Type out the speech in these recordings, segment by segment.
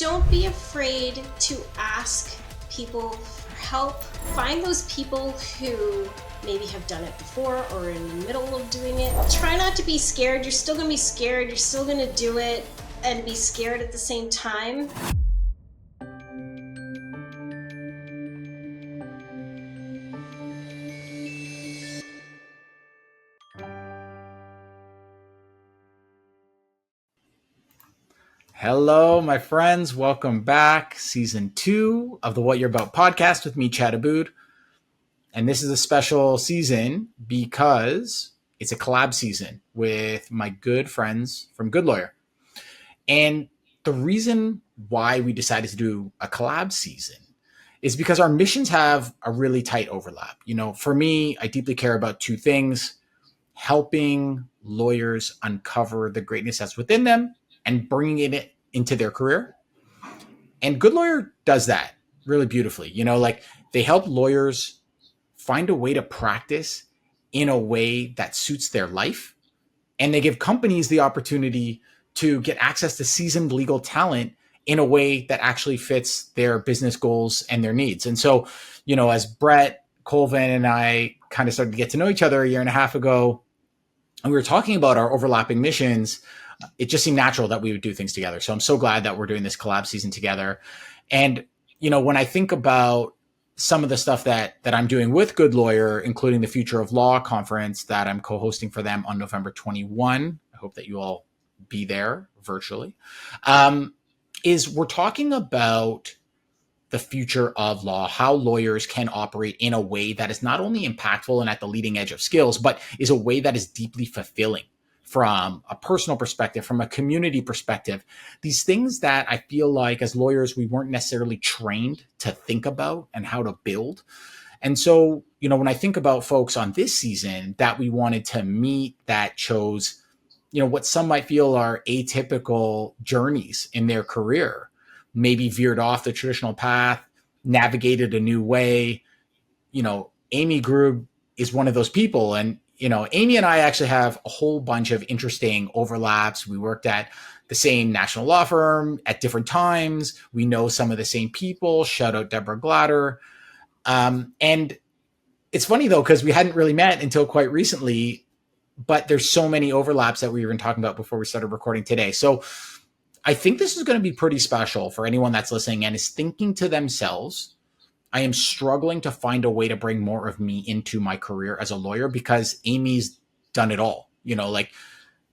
Don't be afraid to ask people for help. Find those people who maybe have done it before or in the middle of doing it. Try not to be scared. You're still going to be scared. You're still going to do it and be scared at the same time. Hello, my friends. Welcome back. Season 2 of the What You're About podcast with me, Chad Abood. And this is a special season because it's a collab season with my good friends from Good Lawyer. And the reason why we decided to do a collab season is because our missions have a really tight overlap. You know, for me, I deeply care about two things: helping lawyers uncover the greatness that's within them and bringing it into their career. And Good Lawyer does that really beautifully. You know, like they help lawyers find a way to practice in a way that suits their life. And they give companies the opportunity to get access to seasoned legal talent in a way that actually fits their business goals and their needs. And so, you know, as Brett Colvin and I kind of started to get to know each other a year and a half ago, and we were talking about our overlapping missions, it just seemed natural that we would do things together. So I'm so glad that we're doing this collab season together. And, you know, when I think about some of the stuff that I'm doing with Good Lawyer, including the Future of Law conference that I'm co-hosting for them on November 21, I hope that you all be there virtually, is we're talking about the future of law, how lawyers can operate in a way that is not only impactful and at the leading edge of skills, but is a way that is deeply fulfilling from a personal perspective, from a community perspective. These things that I feel like as lawyers, we weren't necessarily trained to think about and how to build. And so, you know, when I think about folks on this season that we wanted to meet that chose, you know, what some might feel are atypical journeys in their career, maybe veered off the traditional path, navigated a new way. You know, Amy Grubb is one of those people. And, you know, Amy and I actually have a whole bunch of interesting overlaps. We worked at the same national law firm at different times. We know some of the same people. Shout out Deborah Glatter. And it's funny, though, because we hadn't really met until quite recently, but there's so many overlaps that we were even talking about before we started recording today. So I think this is going to be pretty special for anyone that's listening and is thinking to themselves, I am struggling to find a way to bring more of me into my career as a lawyer because Amy's done it all. You know, like,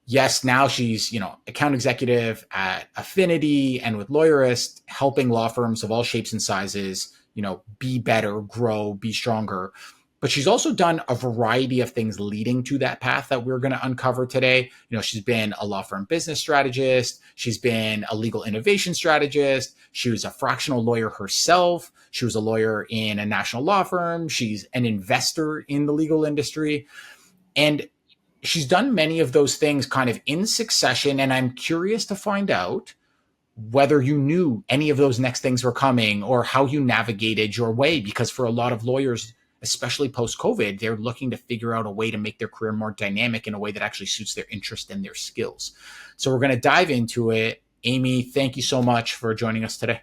yes, now she's, you know, account executive at Affinity and with Lawyerist, helping law firms of all shapes and sizes, you know, be better, grow, be stronger. But she's also done a variety of things leading to that path that we're going to uncover today. You know, she's been a law firm business strategist. She's been a legal innovation strategist. She was a fractional lawyer herself. She was a lawyer in a national law firm. She's an investor in the legal industry. And she's done many of those things kind of in succession. And I'm curious to find out whether you knew any of those next things were coming or how you navigated your way. Because for a lot of lawyers, especially post-COVID, they're looking to figure out a way to make their career more dynamic in a way that actually suits their interest and their skills. So we're going to dive into it. Amy, thank you so much for joining us today.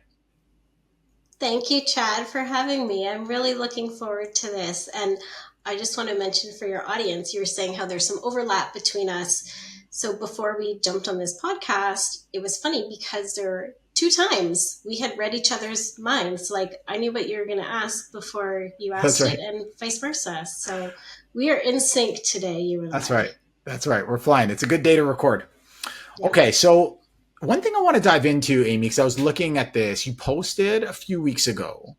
Thank you, Chad, for having me. I'm really looking forward to this. And I just want to mention for your audience, you were saying how there's some overlap between us. So before we jumped on this podcast, it was funny because there were 2 times we had read each other's minds. Like I knew what you were going to ask before you asked it and vice versa. So we are in sync today, you and I. That's right. We're flying. It's a good day to record. Yep. Okay. So one thing I want to dive into, Amy, because I was looking at this, you posted a few weeks ago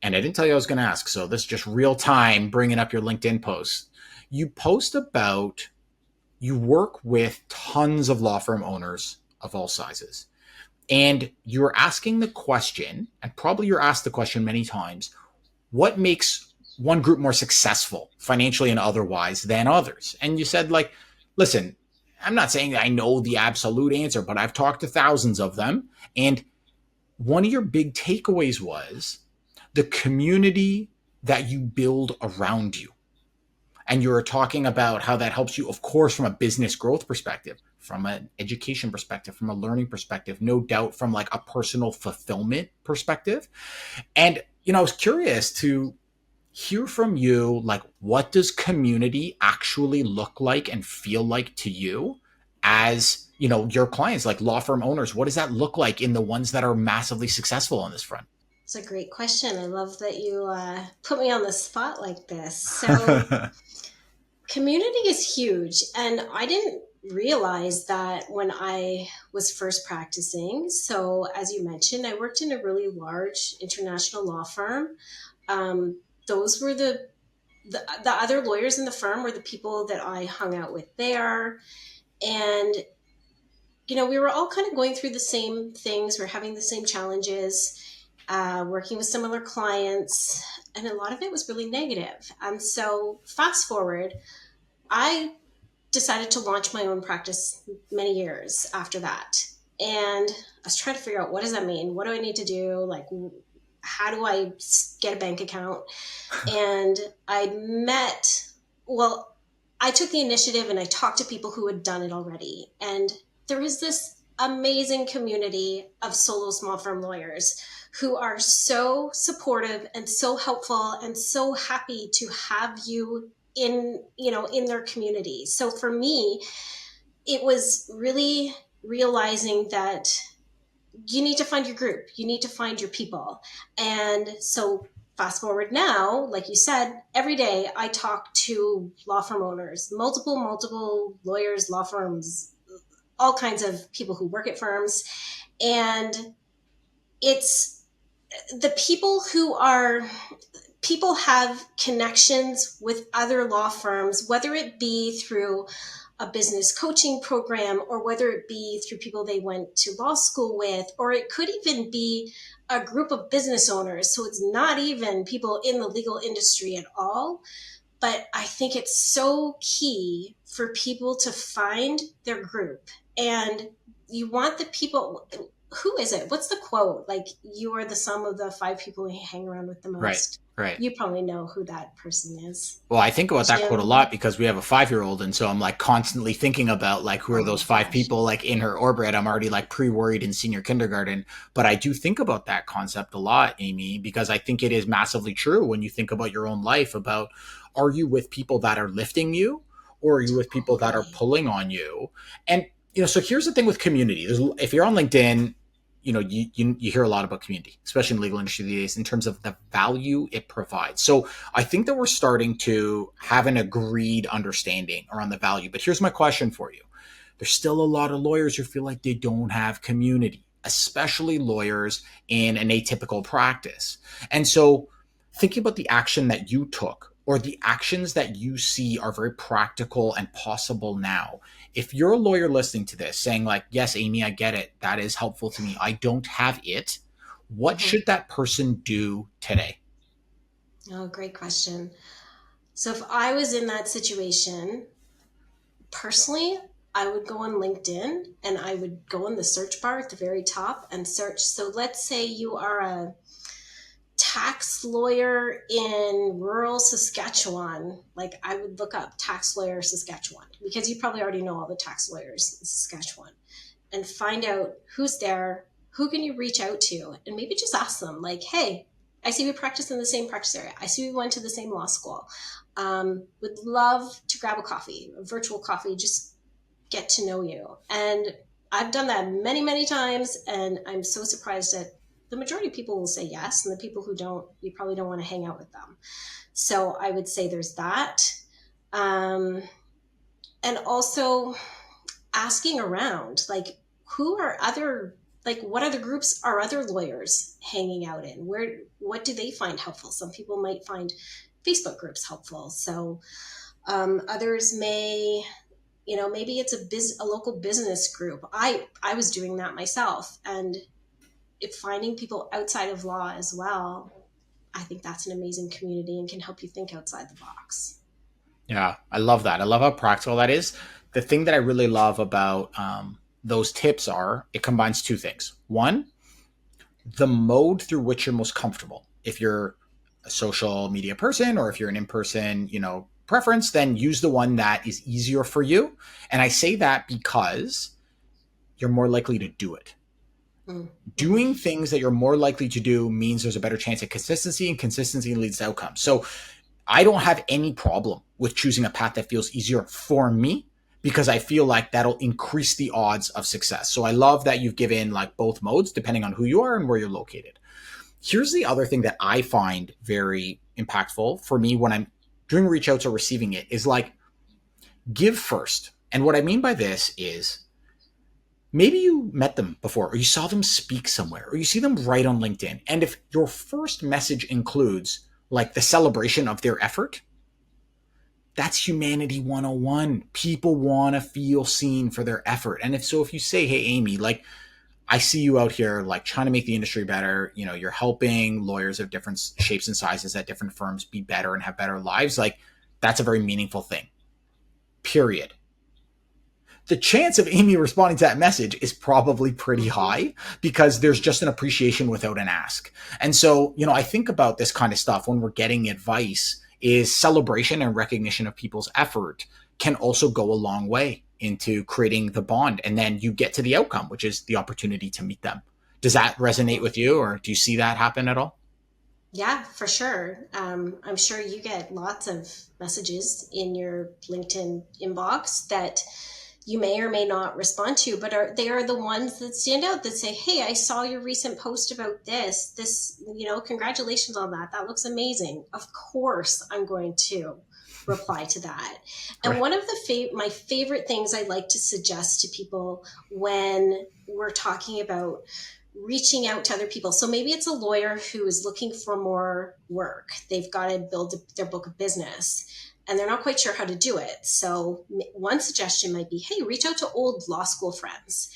and I didn't tell you I was going to ask. So this is just real time bringing up your LinkedIn post. You post about you work with tons of law firm owners of all sizes. And you're asking the question, and probably you're asked the question many times, what makes one group more successful financially and otherwise than others? And you said, like, listen, I'm not saying I know the absolute answer, but I've talked to thousands of them. And one of your big takeaways was the community that you build around you. And you were talking about how that helps you, of course, from a business growth perspective, from an education perspective, from a learning perspective, no doubt from like a personal fulfillment perspective. And, I was curious to hear from you, like, what does community actually look like and feel like to you as, your clients, like law firm owners? What does that look like in the ones that are massively successful on this front? It's a great question. I love that you put me on the spot like this. So, community is huge. And I didn't realize that when I was first practicing. So, as you mentioned, I worked in a really large international law firm. Those were the other lawyers in the firm were the people that I hung out with there. And, we were all kind of going through the same things. We're having the same challenges, working with similar clients. And a lot of it was really negative. And so fast forward, I decided to launch my own practice many years after that. And I was trying to figure out, what does that mean? What do I need to do? Like, how do I get a bank account? And I took the initiative and I talked to people who had done it already. And there is this amazing community of solo small firm lawyers who are so supportive and so helpful and so happy to have you in their community. So for me, it was really realizing that you need to find your group, you need to find your people. And so fast forward now, like you said, every day I talk to law firm owners, multiple lawyers, law firms, all kinds of people who work at firms. And it's the people have connections with other law firms, whether it be through a business coaching program or whether it be through people they went to law school with, or it could even be a group of business owners. So it's not even people in the legal industry at all. But I think it's so key for people to find their group. And you want the people. Who is it? What's the quote? Like, you are the sum of the five people you hang around with the Right, most. right. You probably know who that person is. Well, I think about that quote a Jim. lot because we have a 5-year-old. And so I'm like constantly thinking about like, who are Oh my those five gosh. people like in her orbit? I'm already like pre-worried in senior kindergarten. But I do think about that concept a lot, Amy, because I think it is massively true when you think about your own life about, are you with people that are lifting you or are you with people that are Totally. pulling on you? And, so here's the thing with community. If you're on LinkedIn, you hear a lot about community, especially in the legal industry these days, in terms of the value it provides. So I think that we're starting to have an agreed understanding around the value. But here's my question for you. There's still a lot of lawyers who feel like they don't have community, especially lawyers in an atypical practice. And so thinking about the action that you took or the actions that you see are very practical and possible now. If you're a lawyer listening to this saying like, yes, Amy, I get it. That is helpful to me. I don't have it. What Mm-hmm. should that person do today? Oh, great question. So if I was in that situation, personally, I would go on LinkedIn and I would go in the search bar at the very top and search. So let's say you are a tax lawyer in rural Saskatchewan. Like, I would look up tax lawyer Saskatchewan because you probably already know all the tax lawyers in Saskatchewan, and find out who's there, who can you reach out to, and maybe just ask them like, hey, I see we practice in the same practice area. I see we went to the same law school. Would love to grab a coffee, a virtual coffee, just get to know you. And I've done that many, many times. And I'm so surprised that the majority of people will say yes. And the people who don't, you probably don't want to hang out with them. So I would say there's that. Um, and also asking around, like, who are other, like, what other groups are other lawyers hanging out in? What do they find helpful? Some people might find Facebook groups helpful. So others may, maybe it's a local business group. I was doing that myself, and if finding people outside of law as well, I think that's an amazing community and can help you think outside the box. Yeah, I love that. I love how practical that is. The thing that I really love about those tips are it combines two things. One, the mode through which you're most comfortable. If you're a social media person or if you're an in-person, preference, then use the one that is easier for you. And I say that because you're more likely to do it. Mm-hmm. Doing things that you're more likely to do means there's a better chance of consistency, and consistency leads to outcomes. So I don't have any problem with choosing a path that feels easier for me because I feel like that'll increase the odds of success. So I love that you've given like both modes depending on who you are and where you're located. Here's the other thing that I find very impactful for me when I'm doing reach outs or receiving it is like give first. And what I mean by this is maybe you met them before or you saw them speak somewhere or you see them write on LinkedIn. And if your first message includes like the celebration of their effort, that's humanity 101. People want to feel seen for their effort. And if you say, hey, Amy, like, I see you out here, like, trying to make the industry better. You know, you're helping lawyers of different shapes and sizes at different firms be better and have better lives. Like, that's a very meaningful thing, period. The chance of Amy responding to that message is probably pretty Mm-hmm. high because there's just an appreciation without an ask. And so, I think about this kind of stuff when we're getting advice is celebration and recognition of people's effort can also go a long way into creating the bond. And then you get to the outcome, which is the opportunity to meet them. Does that resonate with you or do you see that happen at all? Yeah, for sure. I'm sure you get lots of messages in your LinkedIn inbox that you may or may not respond to, but they are the ones that stand out that say, hey, I saw your recent post about this, congratulations on that. That looks amazing. Of course, I'm going to reply to that. And Right. one of my favorite things I like to suggest to people when we're talking about reaching out to other people. So maybe it's a lawyer who is looking for more work. They've got to build their book of business and they're not quite sure how to do it. So one suggestion might be, hey, reach out to old law school friends.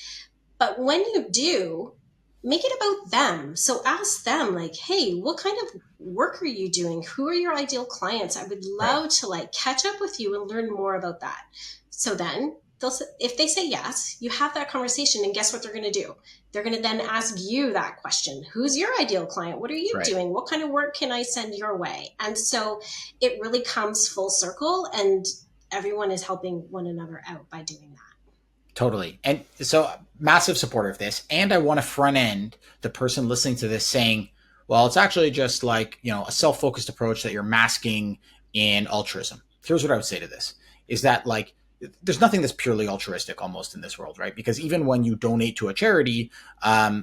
But when you do, make it about them. So ask them like, hey, what kind of work are you doing? Who are your ideal clients? I would Right. love to like catch up with you and learn more about that. So then if they say yes, you have that conversation and guess what they're going to do? They're going to then ask you that question. Who's your ideal client? What are you Right. doing? What kind of work can I send your way? And so it really comes full circle and everyone is helping one another out by doing that. Totally. And so, massive supporter of this. And I want to front end the person listening to this saying, well, it's actually just like, a self focused approach that you're masking in altruism. Here's what I would say to this is that, like, there's nothing that's purely altruistic almost in this world, right? Because even when you donate to a charity,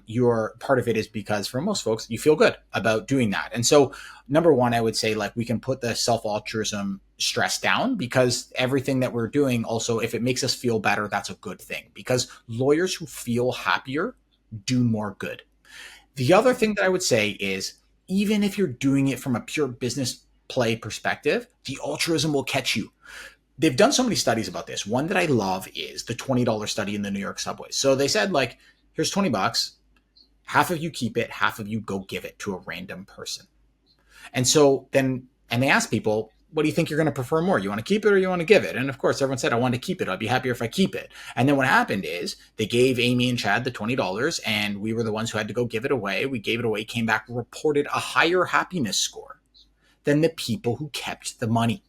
your part of it is because for most folks, you feel good about doing that. And so, number one, I would say like we can put the self altruism stress down because everything that we're doing also, if it makes us feel better, that's a good thing because lawyers who feel happier do more good. The other thing that I would say is even if you're doing it from a pure business play perspective, the altruism will catch you. They've done so many studies about this. One that I love is the $20 study in the New York subways. So they said like, here's $20, half of you keep it, half of you go give it to a random person. And they asked people, what do you think you're going to prefer more? You want to keep it or you want to give it? And of course, everyone said, I want to keep it. I'd be happier if I keep it. And then what happened is they gave Amy and Chad the $20 and we were the ones who had to go give it away. We gave it away, came back, reported a higher happiness score than the people who kept the money.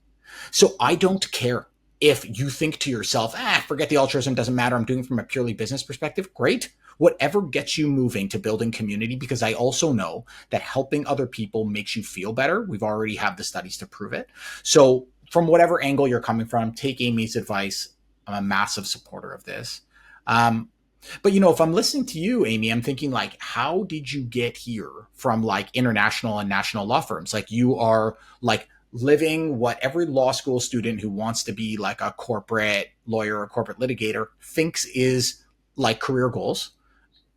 So I don't care if you think to yourself, forget the altruism, doesn't matter. I'm doing it from a purely business perspective. Great. Whatever gets you moving to building community, because I also know that helping other people makes you feel better. We've already have the studies to prove it. So from whatever angle you're coming from, take Amy's advice. I'm a massive supporter of this. But if I'm listening to you, Amy, I'm thinking like, how did you get here from like international and national law firms? Like you are like living what every law school student who wants to be like a corporate lawyer or corporate litigator thinks is like career goals.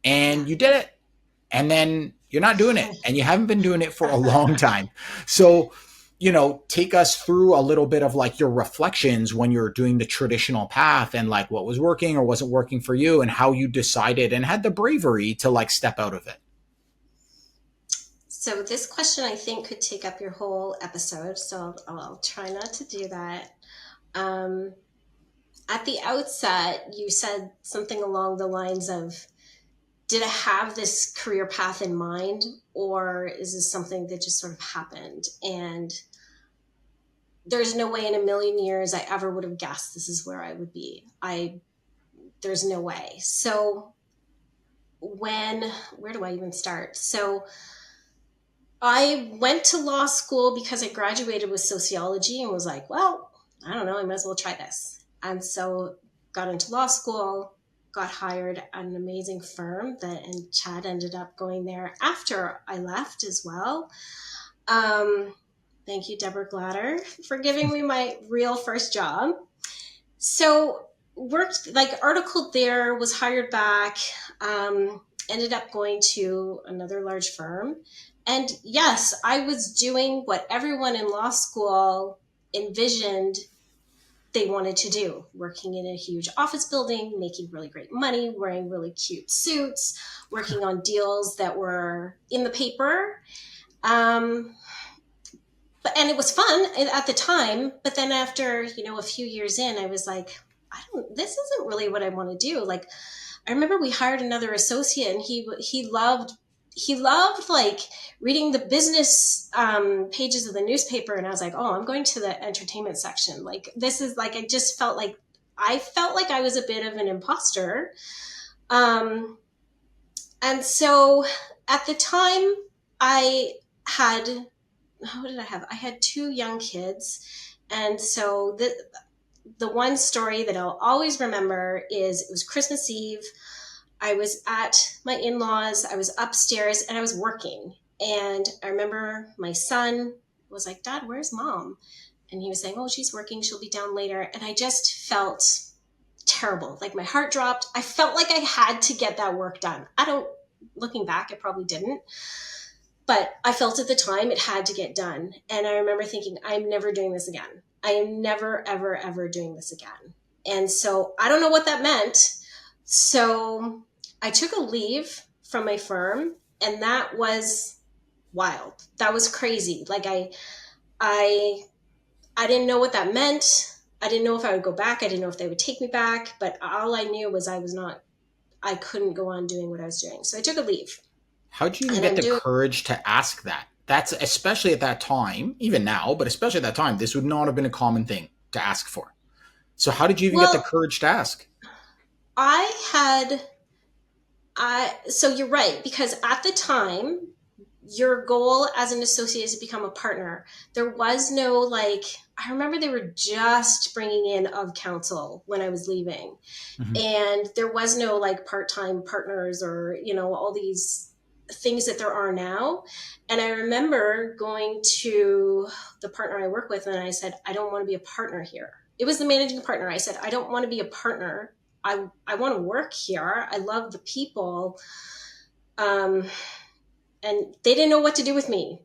Yeah. And you did it. And then you're not doing it. And you haven't been doing it for a long time. So, take us through a little bit of like your reflections when you're doing the traditional path and like what was working or wasn't working for you and how you decided and had the bravery to like step out of it. So this question I think could take up your whole episode, so I'll try not to do that. Um, at the outset, you said something along the lines of, did I have this career path in mind, or is this something that just sort of happened? And there's no way in a million years I ever would have guessed this is where I would be. There's no way. So where do I even start? So I went to law school because I graduated with sociology and was like, well, I don't know, I might as well try this. And so got into law school, got hired at an amazing firm and Chad ended up going there after I left as well. Thank you, Deborah Glatter, for giving me my real first job. So worked, like, articled there, was hired back, ended up going to another large firm. And yes, I was doing what everyone in law school envisioned they wanted to do, working in a huge office building, making really great money, wearing really cute suits, working on deals that were in the paper. And it was fun at the time, but then after, a few years in, I was like, this isn't really what I want to do. Like, I remember we hired another associate and he loved like reading the business pages of the newspaper. And I was like, oh, I'm going to the entertainment section. Like, this is like, I felt like I was a bit of an imposter. And so at the time I had, what did I have? I had 2 young kids. And so the one story that I'll always remember is it was Christmas Eve. I was at my in-laws. I was upstairs and I was working. And I remember my son was like, Dad, where's Mom? And he was saying, oh, she's working. She'll be down later. And I just felt terrible. Like, my heart dropped. I felt like I had to get that work done. Looking back, I probably didn't. But I felt at the time it had to get done. And I remember thinking, I'm never doing this again. I am never, ever, ever doing this again. And so I don't know what that meant. So I took a leave from my firm, and that was wild. That was crazy. Like, I didn't know what that meant. I didn't know if I would go back. I didn't know if they would take me back. But all I knew was I couldn't go on doing what I was doing. So I took a leave. How'd you even get the courage to ask that? That's, especially at that time, even now, but especially at that time, this would not have been a common thing to ask for. So how did you even get the courage to ask? So you're right, because at the time, your goal as an associate is to become a partner. There was no, I remember they were just bringing in of counsel when I was leaving. Mm-hmm. And there was no part-time partners or, all these things that there are now. And I remember going to the partner I work with and I said, I don't want to be a partner here. It was the managing partner. I said, I don't want to be a partner. I want to work here. I love the people. And they didn't know what to do with me.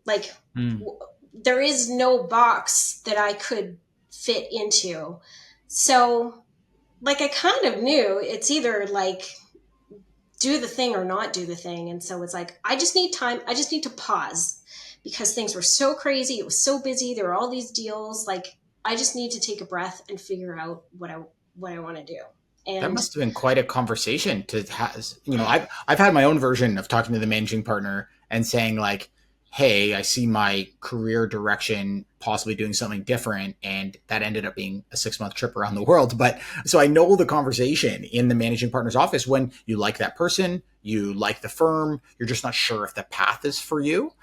There is no box that I could fit into. So I kind of knew it's either do the thing or not do the thing. And so it's I just need time. I just need to pause because things were so crazy. It was so busy. There were all these deals. I just need to take a breath and figure out what I want to do. And that must have been quite a conversation to have. I've had my own version of talking to the managing partner and saying hey, I see my career direction possibly doing something different. And that ended up being a 6-month trip around the world. But so I know the conversation in the managing partner's office when you like that person, you like the firm, you're just not sure if the path is for you.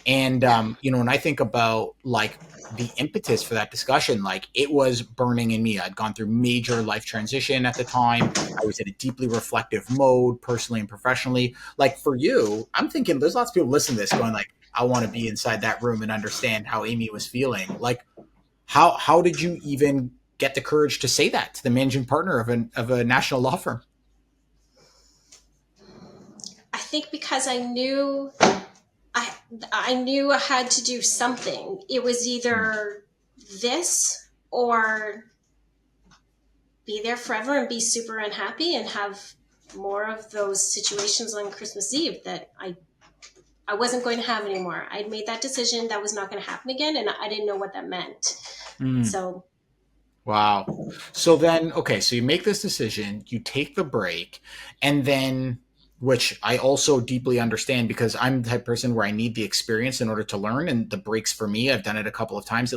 And, when I think about the impetus for that discussion, it was burning in me. I'd gone through major life transition at the time. I was in a deeply reflective mode, personally and professionally. For you, I'm thinking there's lots of people listening to this going I want to be inside that room and understand how Amy was feeling. How did you even get the courage to say that to the managing partner of a national law firm? I think because I knew I had to do something. It was either this or be there forever and be super unhappy and have more of those situations on Christmas Eve that I wasn't going to have anymore. I'd made that decision. That was not going to happen again. And I didn't know what that meant. So. Wow. So then, okay, so you make this decision, you take the break, and then, which I also deeply understand because I'm the type of person where I need the experience in order to learn. And the breaks for me, I've done it a couple of times.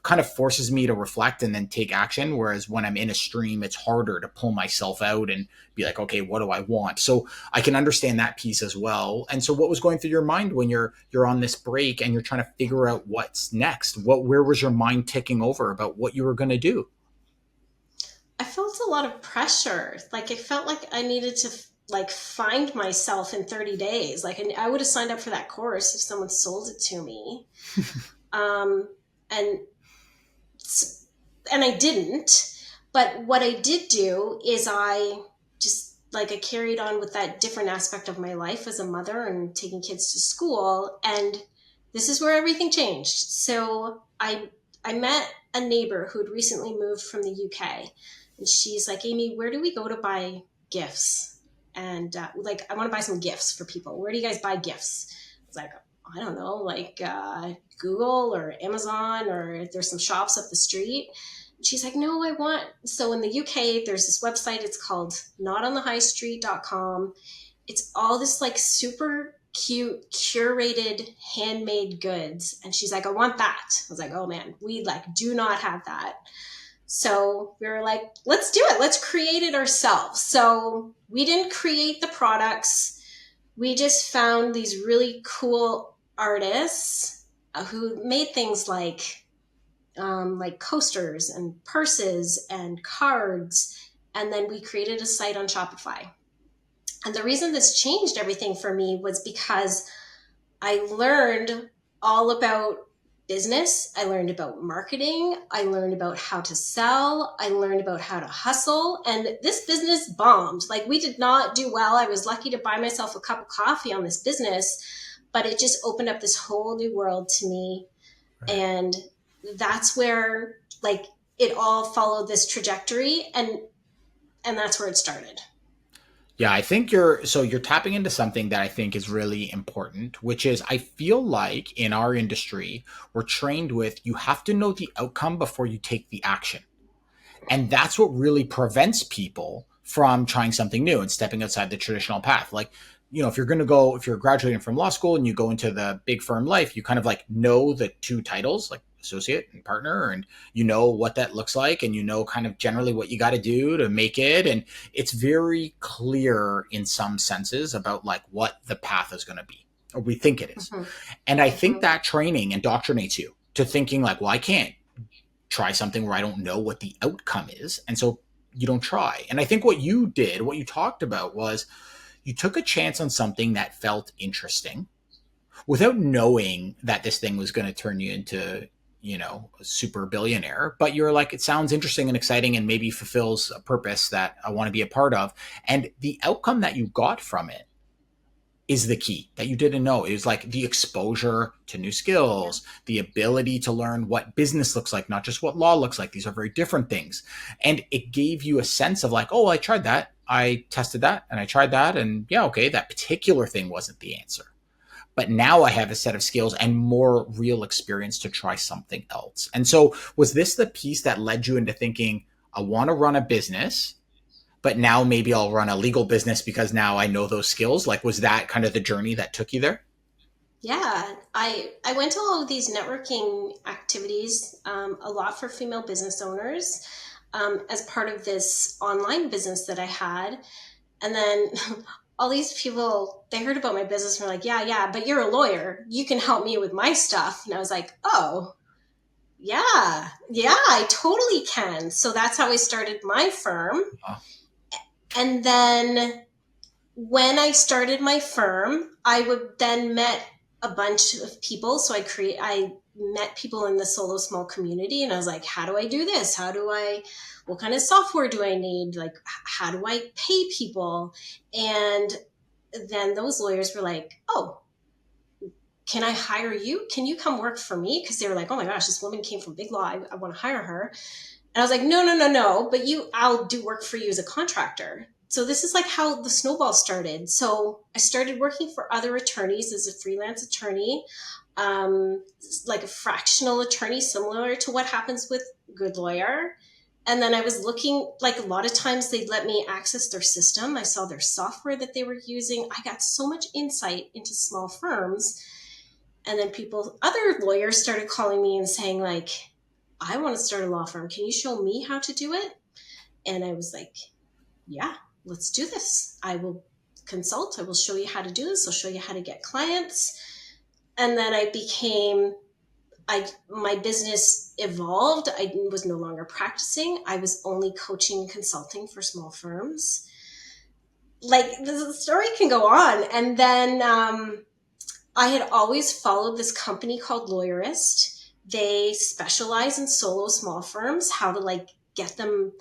kind of forces me to reflect and then take action. Whereas when I'm in a stream, it's harder to pull myself out and be like, okay, what do I want? So I can understand that piece as well. And so what was going through your mind when you're on this break and you're trying to figure out what's next? Where was your mind ticking over about what you were going to do? I felt a lot of pressure. Like it felt like I needed to like find myself in 30 days. Like I would have signed up for that course if someone sold it to me. Um, and and I didn't. But what I did do is I just like I carried on with that different aspect of my life as a mother and taking kids to school. And this is where everything changed. So I met a neighbor who had recently moved from the UK, and she's like, Amy, where do we go to buy gifts? And like, I want to buy some gifts for people. Where do you guys buy gifts? I was like, I don't know, like Google or Amazon, or there's some shops up the street. She's like, no, I want. So in the UK, there's this website. It's called notonthehighstreet.com. It's all this like super cute, curated, handmade goods. And she's like, I want that. I was like, oh man, we like do not have that. So we were like, let's do it. Let's create it ourselves. So we didn't create the products. We just found these really cool artists who made things like coasters and purses and cards. And then we created a site on Shopify. And the reason this changed everything for me was because I learned all about business. I learned about marketing. I learned about how to sell. I learned about how to hustle. And this business bombed. Like we did not do well. I was lucky to buy myself a cup of coffee on this business, but it just opened up this whole new world to me. Right. And that's where like it all followed this trajectory, and that's where it started. Yeah, I think you're tapping into something that I think is really important, which is I feel like in our industry, we're trained with you have to know the outcome before you take the action. And that's what really prevents people from trying something new and stepping outside the traditional path. Like, if you're graduating from law school and you go into the big firm life, you kind of like know the two titles, like associate and partner, and you know what that looks like, and you know kind of generally what you got to do to make it. And it's very clear in some senses about like what the path is going to be, or we think it is. Mm-hmm. And I think Mm-hmm. that training indoctrinates you to thinking like, well, I can't try something where I don't know what the outcome is. And so you don't try. And I think what you did, what you talked about was you took a chance on something that felt interesting without knowing that this thing was going to turn you into, a super billionaire. But you're like, it sounds interesting and exciting and maybe fulfills a purpose that I want to be a part of. And the outcome that you got from it is the key that you didn't know. It was like the exposure to new Yeah. skills, the ability to learn what business looks like, not just what law looks like. These are very different things. And it gave you a sense of like, oh, I tried that. I tested that and I tried that. And yeah, okay, that particular thing wasn't the answer. But now I have a set of skills and more real experience to try something else. And so was this the piece that led you into thinking, I want to run a business, but now maybe I'll run a legal business because now I know those skills? Like, was that kind of the journey that took you there? Yeah, I went to all of these networking activities, a lot for female business owners, as part of this online business that I had. And then all these people, they heard about my business and were like, yeah, yeah, but you're a lawyer. You can help me with my stuff. And I was like, oh, yeah, yeah, I totally can. So that's how I started my firm. Uh, And then when I started my firm, I would then met a bunch of people. So I met people in the solo small community, and I was like, how do I do this? What kind of software do I need? Like, how do I pay people? And then those lawyers were like, oh, can I hire you? Can you come work for me? Because they were like, oh my gosh, this woman came from BigLaw. I want to hire her. And I was like, no, no, no, no, but I'll do work for you as a contractor. So this is like how the snowball started. So I started working for other attorneys as a freelance attorney, like a fractional attorney, similar to what happens with Good Lawyer. And then I was looking, like a lot of times they'd let me access their system. I saw their software that they were using. I got so much insight into small firms. And then other lawyers started calling me and saying like, I want to start a law firm. Can you show me how to do it? And I was like, yeah, let's do this. I will consult. I will show you how to do this. I'll show you how to get clients. And then my business evolved. I was no longer practicing. I was only coaching and consulting for small firms. Like, the story can go on. And then I had always followed this company called Lawyerist. They specialize in solo small firms, how to like get them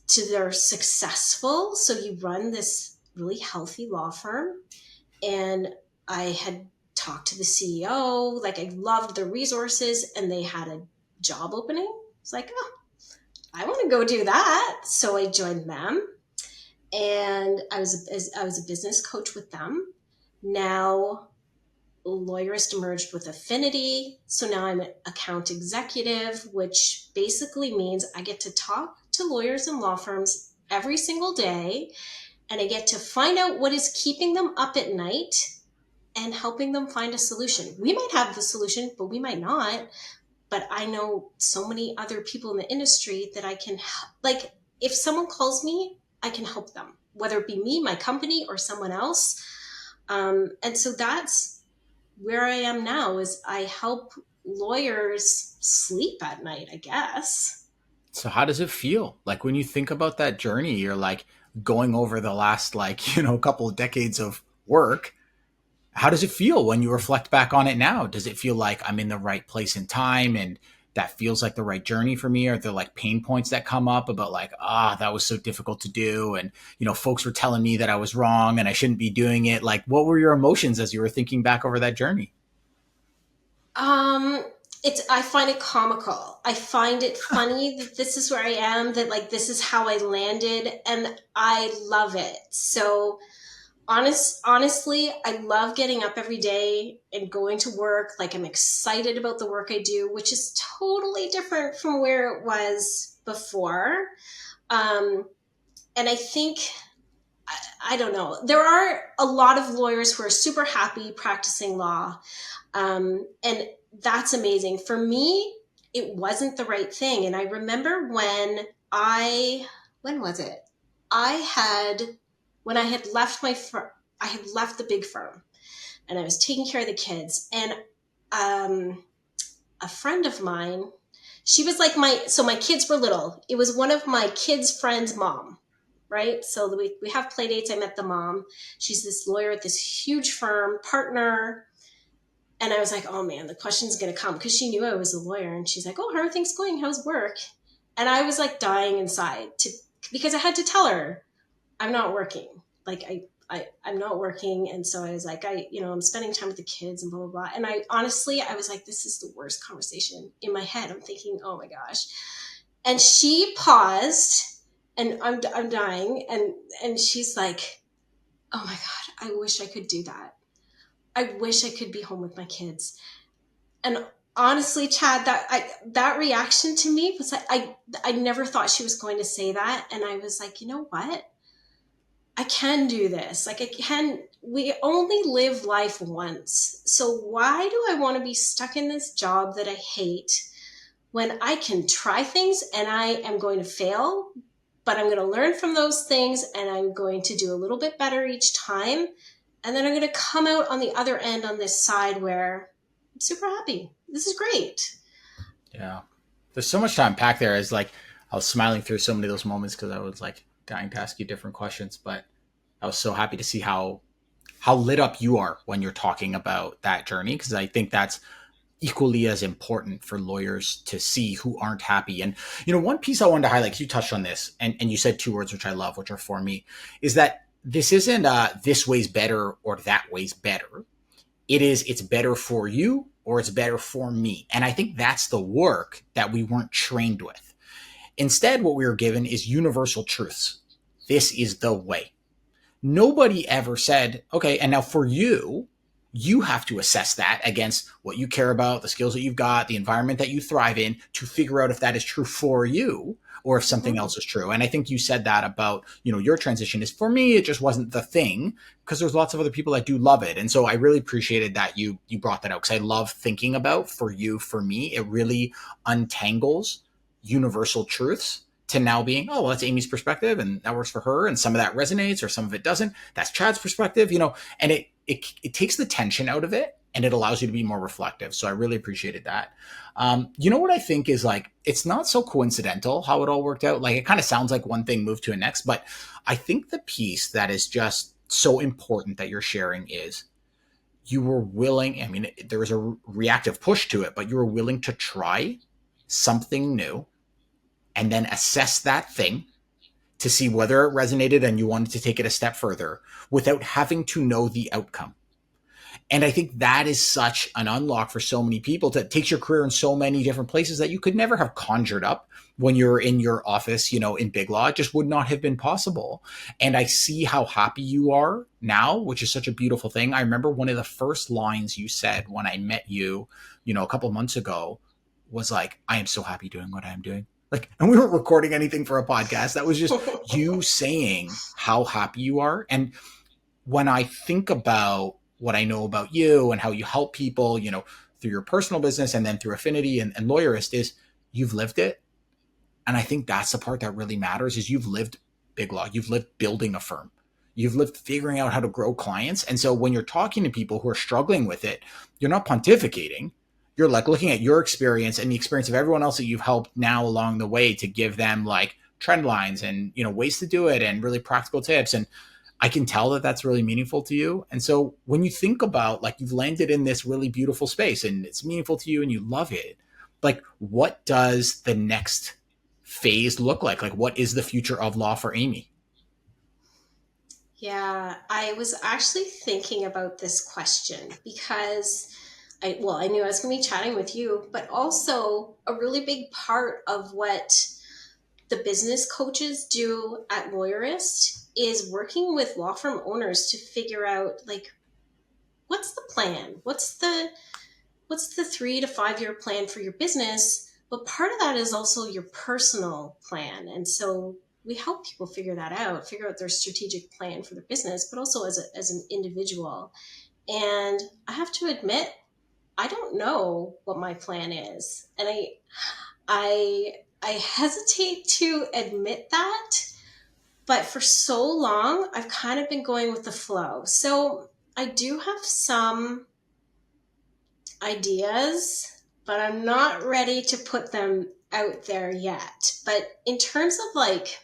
to their successful. So you run this really healthy law firm. And I had talked to the CEO, like I loved their resources, and they had a job opening. It's like, oh, I want to go do that. So I joined them, and I was a business coach with them. Now Lawyerist merged with Affinity. So now I'm an account executive, which basically means I get to talk to lawyers and law firms every single day, and I get to find out what is keeping them up at night and helping them find a solution. We might have the solution, but we might not. But I know so many other people in the industry that I can help. Like, if someone calls me, I can help them, whether it be me, my company, or someone else. And so that's where I am now, is I help lawyers sleep at night, I guess. So how does it feel? Like when you think about that journey, you're like going over the last couple of decades of work. How does it feel when you reflect back on it now? Does it feel like I'm in the right place in time and that feels like the right journey for me? Are there like pain points that come up about like, that was so difficult to do? And, folks were telling me that I was wrong and I shouldn't be doing it. Like, what were your emotions as you were thinking back over that journey? Um, I find it comical. I find it funny that this is where I am, that like this is how I landed, and I love it. So honestly, I love getting up every day and going to work. Like, I'm excited about the work I do, which is totally different from where it was before. And I think, I don't know, there are a lot of lawyers who are super happy practicing law. And that's amazing. For me, it wasn't the right thing. And I remember when was it? When I had left I had left the big firm, and I was taking care of the kids. And a friend of mine, she was like so my kids were little. It was one of my kids' friends' mom, right? So we have play dates. I met the mom. She's this lawyer at this huge firm, partner. And I was like, oh man, the question's going to come, because she knew I was a lawyer. And she's like, oh, how are things going? How's work? And I was like dying inside because I had to tell her I'm not working. Like I'm not working. And so I was like, I'm spending time with the kids and blah, blah, blah. And I was like, this is the worst conversation in my head. I'm thinking, oh my gosh. And she paused, and I'm dying. And she's like, oh my God, I wish I could do that. I wish I could be home with my kids. And honestly, Chad, that reaction to me was like, I never thought she was going to say that. And I was like, you know what? I can do this. Like, we only live life once. So why do I want to be stuck in this job that I hate when I can try things and I am going to fail, but I'm going to learn from those things and I'm going to do a little bit better each time. And then I'm going to come out on the other end on this side where I'm super happy. This is great. Yeah. There's so much to unpack there. As like, I was smiling through so many of those moments because I was like dying to ask you different questions, but I was so happy to see how lit up you are when you're talking about that journey. Cause I think that's equally as important for lawyers to see who aren't happy. And, one piece I wanted to highlight, 'cause you touched on this and you said two words, which I love, which are for me, is that this isn't this way's better or that way's better. It's better for you or it's better for me. And I think that's the work that we weren't trained with. Instead, what we were given is universal truths. This is the way. Nobody ever said, okay, and now for you, you have to assess that against what you care about, the skills that you've got, the environment that you thrive in, to figure out if that is true for you or if something Mm-hmm. else is true. And I think you said that about, your transition is, for me, it just wasn't the thing, because there's lots of other people that do love it. And so I really appreciated that you brought that out, because I love thinking about, for you, for me, it really untangles universal truths to now being, oh, well, that's Amy's perspective and that works for her. And some of that resonates or some of it doesn't. That's Chad's perspective, and it takes the tension out of it, and it allows you to be more reflective. So I really appreciated that. What I think is, like, it's not so coincidental how it all worked out. Like, it kind of sounds like one thing moved to a next, but I think the piece that is just so important that you're sharing is, you were willing, I mean, there was a reactive push to it, but you were willing to try something new and then assess that thing to see whether it resonated and you wanted to take it a step further without having to know the outcome. And I think that is such an unlock for so many people, that takes your career in so many different places that you could never have conjured up when you're in your office, in BigLaw. It just would not have been possible. And I see how happy you are now, which is such a beautiful thing. I remember one of the first lines you said when I met you, a couple of months ago, was like, I am so happy doing what I'm doing. Like, and we weren't recording anything for a podcast. That was just you saying how happy you are. And when I think about what I know about you and how you help people, through your personal business and then through Affinity and Lawyerist, is you've lived it. And I think that's the part that really matters, is you've lived BigLaw. You've lived building a firm. You've lived figuring out how to grow clients. And so when you're talking to people who are struggling with it, you're not pontificating. You're like looking at your experience and the experience of everyone else that you've helped now along the way, to give them like trend lines and, ways to do it and really practical tips. And I can tell that that's really meaningful to you. And so when you think about, like, you've landed in this really beautiful space and it's meaningful to you and you love it, like, what does the next phase look like? Like, what is the future of law for Amy? Yeah, I was actually thinking about this question because I knew I was going to be chatting with you, but also a really big part of what the business coaches do at Lawyerist is working with law firm owners to figure out, like, what's the plan? What's the 3 to 5 year plan for your business? But part of that is also your personal plan. And so we help people figure that out, figure out their strategic plan for their business, but also as an individual. And I have to admit, I don't know what my plan is. And I hesitate to admit that, but for so long, I've kind of been going with the flow. So I do have some ideas, but I'm not ready to put them out there yet. But in terms of like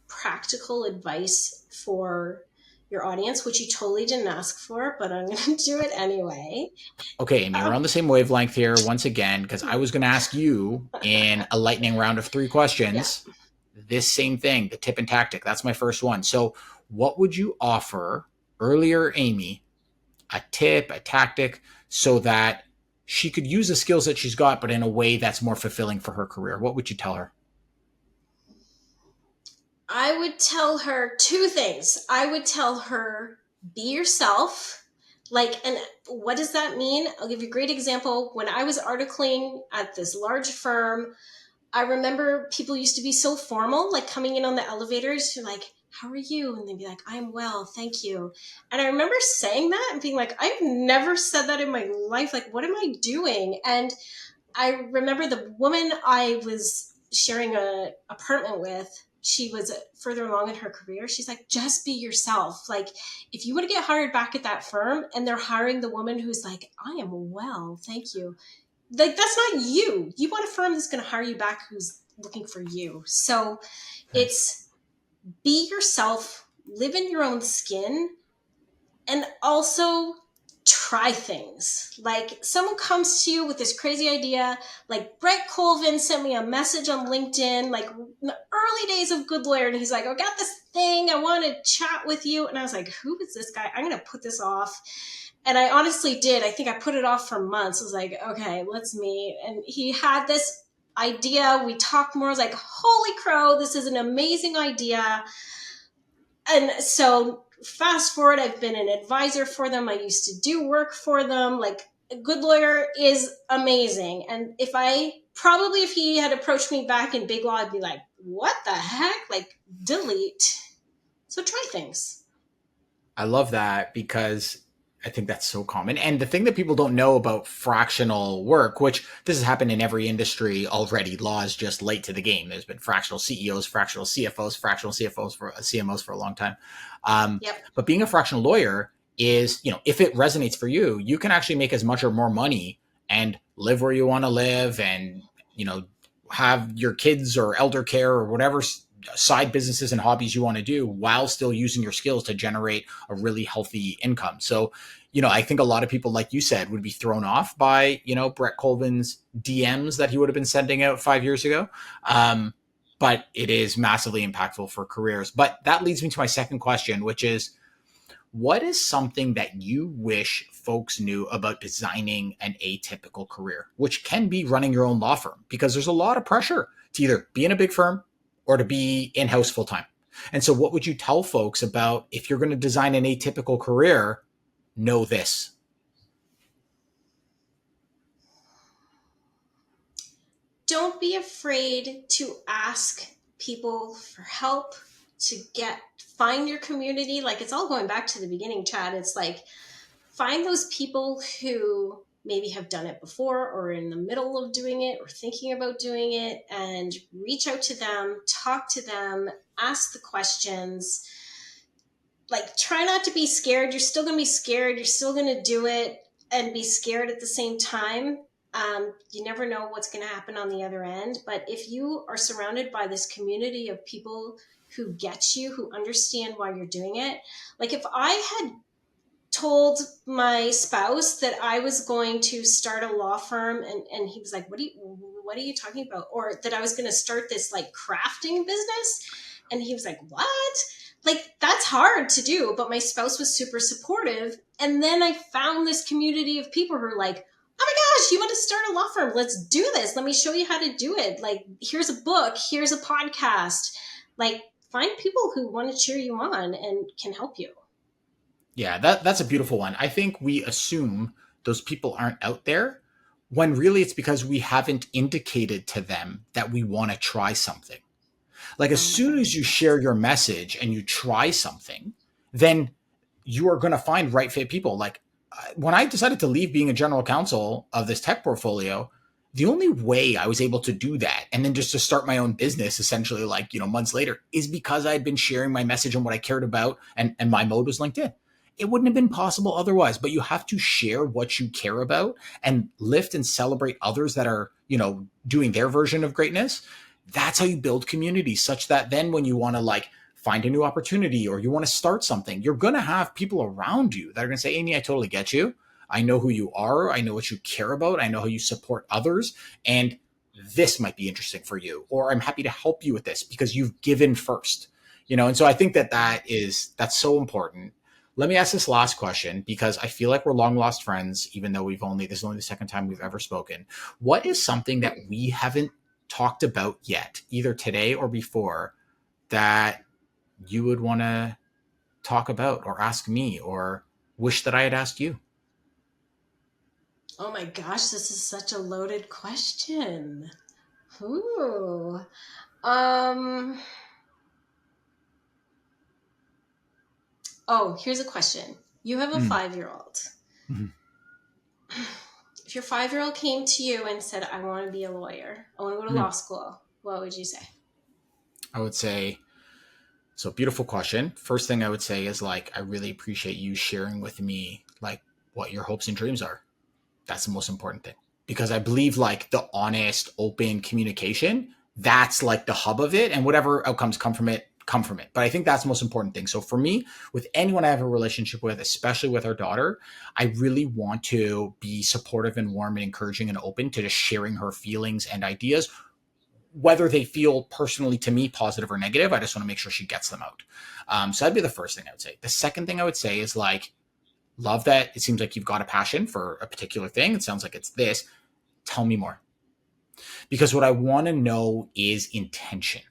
practical advice for your audience, which you totally didn't ask for, but I'm going to do it anyway. Okay, Amy, we're Um, on the same wavelength here once again, because I was going to ask you in a lightning round of 3 questions yeah. this same thing, the tip and tactic. That's my first one. So, what would you offer earlier, Amy, a tip, a tactic, so that she could use the skills that she's got, but in a way that's more fulfilling for her career? What would you tell her? I would tell her 2 things. I would tell her, be yourself. Like, and what does that mean? I'll give you a great example. When I was articling at this large firm, I remember people used to be so formal, like coming in on the elevators, you're like, how are you? And they'd be like, I'm well, thank you. And I remember saying that and being like, I've never said that in my life. Like, what am I doing? And I remember the woman I was sharing an apartment with, she was further along in her career. She's like, just be yourself. Like, if you want to get hired back at that firm and they're hiring the woman who's like, I am well, thank you. Like, that's not you. You want a firm that's going to hire you back who's looking for you. So it's be yourself, live in your own skin, and also try things. Like, someone comes to you with this crazy idea, like Brett Colvin sent me a message on LinkedIn, like in the early days of Good Lawyer, and he's like, I got this thing, I want to chat with you. And I was like, who is this guy? I'm going to put this off. And I honestly did. I think I put it off for months. I was like, okay, let's meet. And he had this idea. We talked more. I was like, holy crow, this is an amazing idea. And so fast forward, I've been an advisor for them. I used to do work for them. Like, a good lawyer is amazing. And if he had approached me back in BigLaw, I'd be like, what the heck? Like, delete. So try things. I love that because I think that's so common. And the thing that people don't know about fractional work, which this has happened in every industry already, law is just late to the game. There's been fractional CEOs, fractional CFOs, fractional CFOs for CMOs for a long time. Yep. But being a fractional lawyer is, if it resonates for you, you can actually make as much or more money and live where you want to live and, have your kids or elder care or whatever side businesses and hobbies you want to do while still using your skills to generate a really healthy income. So, I think a lot of people, like you said, would be thrown off by, Brett Colvin's DMs that he would have been sending out 5 years ago. But it is massively impactful for careers. But that leads me to my second question, which is, what is something that you wish folks knew about designing an atypical career, which can be running your own law firm? Because there's a lot of pressure to either be in a big firm or to be in-house full-time. And so what would you tell folks about, if you're going to design an atypical career, know this? Don't be afraid to ask people for help, to find your community. Like, it's all going back to the beginning, Chad. It's like, find those people who maybe have done it before or in the middle of doing it or thinking about doing it, and reach out to them, talk to them, ask the questions. Like, try not to be scared. You're still going to be scared. You're still going to do it and be scared at the same time. You never know what's going to happen on the other end. But if you are surrounded by this community of people who get you, who understand why you're doing it, like, if I had told my spouse that I was going to start a law firm, and he was like, what are you talking about? Or that I was going to start this like crafting business. And he was like, what? Like, that's hard to do. But my spouse was super supportive. And then I found this community of people who are like, oh my gosh, you want to start a law firm? Let's do this. Let me show you how to do it. Like, here's a book, here's a podcast. Like, find people who want to cheer you on and can help you. Yeah, that's a beautiful one. I think we assume those people aren't out there when really it's because we haven't indicated to them that we want to try something. Like, as Oh my soon God. as you share your message and you try something, then you are going to find right fit people. Like, when I decided to leave being a general counsel of this tech portfolio, the only way I was able to do that and then just to start my own business essentially, like, months later, is because I had been sharing my message and what I cared about. And my mode was LinkedIn. It wouldn't have been possible otherwise, but you have to share what you care about and lift and celebrate others that are, doing their version of greatness. That's how you build community, such that then when you want to like find a new opportunity or you want to start something, you're going to have people around you that are going to say, Amy, I totally get you. I know who you are. I know what you care about. I know how you support others. And this might be interesting for you, or I'm happy to help you with this because you've given first, And so I think that's so important. Let me ask this last question because I feel like we're long lost friends, even though this is only the second time we've ever spoken. What is something that we haven't talked about yet, either today or before, that you would want to talk about or ask me or wish that I had asked you? Oh my gosh, this is such a loaded question. Ooh. Um, Here's a question. You have a Mm. 5-year-old. Mhm. If your 5-year-old came to you and said, I want to be a lawyer, I want to go to law Mm. school, what would you say? I would say, so beautiful question. First thing I would say is like, I really appreciate you sharing with me like what your hopes and dreams are. That's the most important thing because I believe like the honest, open communication, that's like the hub of it, and whatever outcomes come from it, come from it. But I think that's the most important thing. So for me, with anyone I have a relationship with, especially with our daughter, I really want to be supportive and warm and encouraging and open to just sharing her feelings and ideas, whether they feel personally to me positive or negative. I just want to make sure she gets them out. So that'd be the first thing I would say. The second thing I would say is like, love that it seems like you've got a passion for a particular thing. It sounds like it's this. Tell me more. Because what I want to know is intention.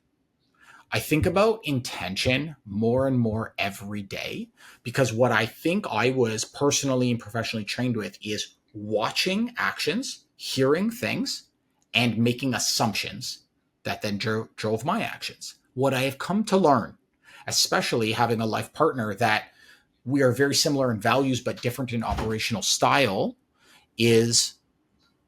I think about intention more and more every day, because what I think I was personally and professionally trained with is watching actions, hearing things, and making assumptions that then drove my actions. What I have come to learn, especially having a life partner that we are very similar in values but different in operational style, is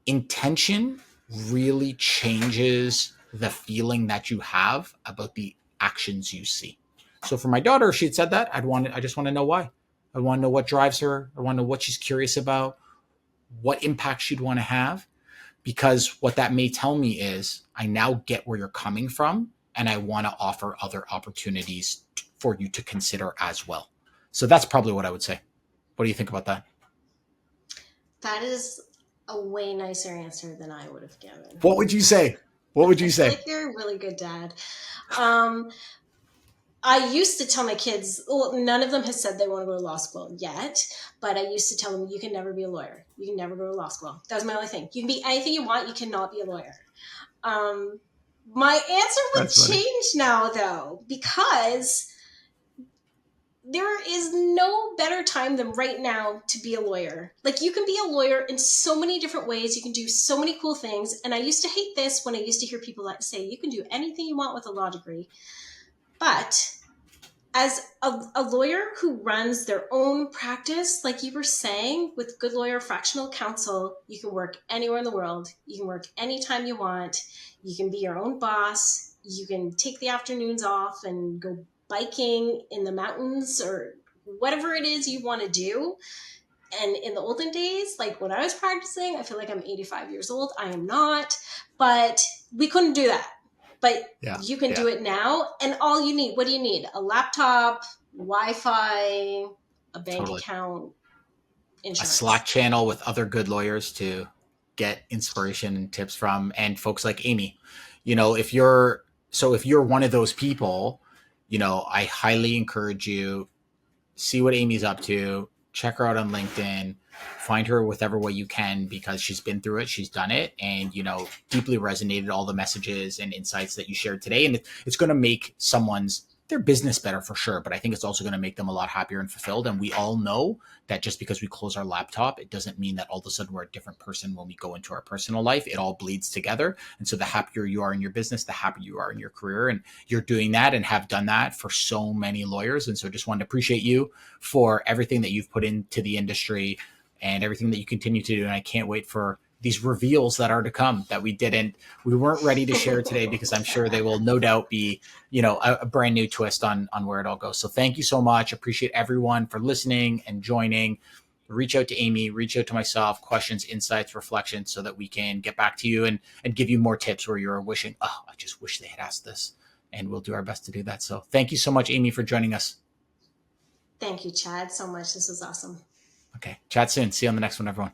intention really changes the feeling that you have about the actions you see. So for my daughter, she had said that I just want to know why. I want to know what drives her. I want to know what she's curious about, what impact she'd want to have, because what that may tell me is I now get where you're coming from, and I want to offer other opportunities for you to consider as well. So that's probably what I would say. What do you think about that? That is a way nicer answer than I would have given. What would you say? What would I you feel say? like you're a really good dad. Um, I used to tell my kids, well, none of them has said they want to go to law school yet, but I used to tell them, you can never be a lawyer. You can never go to law school. That was my only thing. You can be anything you want. You cannot be a lawyer. My answer would That's funny. change now, though, because there is no better time than right now to be a lawyer. Like, you can be a lawyer in so many different ways. You can do so many cool things. And I used to hate this when I used to hear people that say, you can do anything you want with a law degree. But as a lawyer who runs their own practice, like you were saying, with Good Lawyer Fractional Counsel, you can work anywhere in the world. You can work anytime you want. You can be your own boss. You can take the afternoons off and go biking in the mountains or whatever it is you want to do. And in the olden days, like when I was practicing, I feel like I'm 85 years old. I am not, but we couldn't do that. But you can do it now. And all you need, what do you need? A laptop, Wi-Fi, a bank account, insurance. A Slack channel with other good lawyers to get inspiration and tips from, and folks like Amy. If you're one of those people, I highly encourage you, see what Amy's up to, check her out on LinkedIn, find her whatever way you can, because she's been through it, she's done it, and deeply resonated all the messages and insights that you shared today. And it's going to make their business better for sure, but I think it's also going to make them a lot happier and fulfilled. And we all know that just because we close our laptop, it doesn't mean that all of a sudden we're a different person when we go into our personal life. It all bleeds together. And so the happier you are in your business, the happier you are in your career. And you're doing that and have done that for so many lawyers. And so just wanted to appreciate you for everything that you've put into the industry and everything that you continue to do. And I can't wait for these reveals that are to come that we weren't ready to share today, because I'm sure they will no doubt be, a brand new twist on where it all goes. So thank you so much. Appreciate everyone for listening and joining. Reach out to Amy, reach out to myself, questions, insights, reflections, so that we can get back to you and give you more tips where you're wishing, oh, I just wish they had asked this. And we'll do our best to do that. So thank you so much, Amy, for joining us. Thank you, Chad, so much. This was awesome. Okay. Chat soon. See you on the next one, everyone.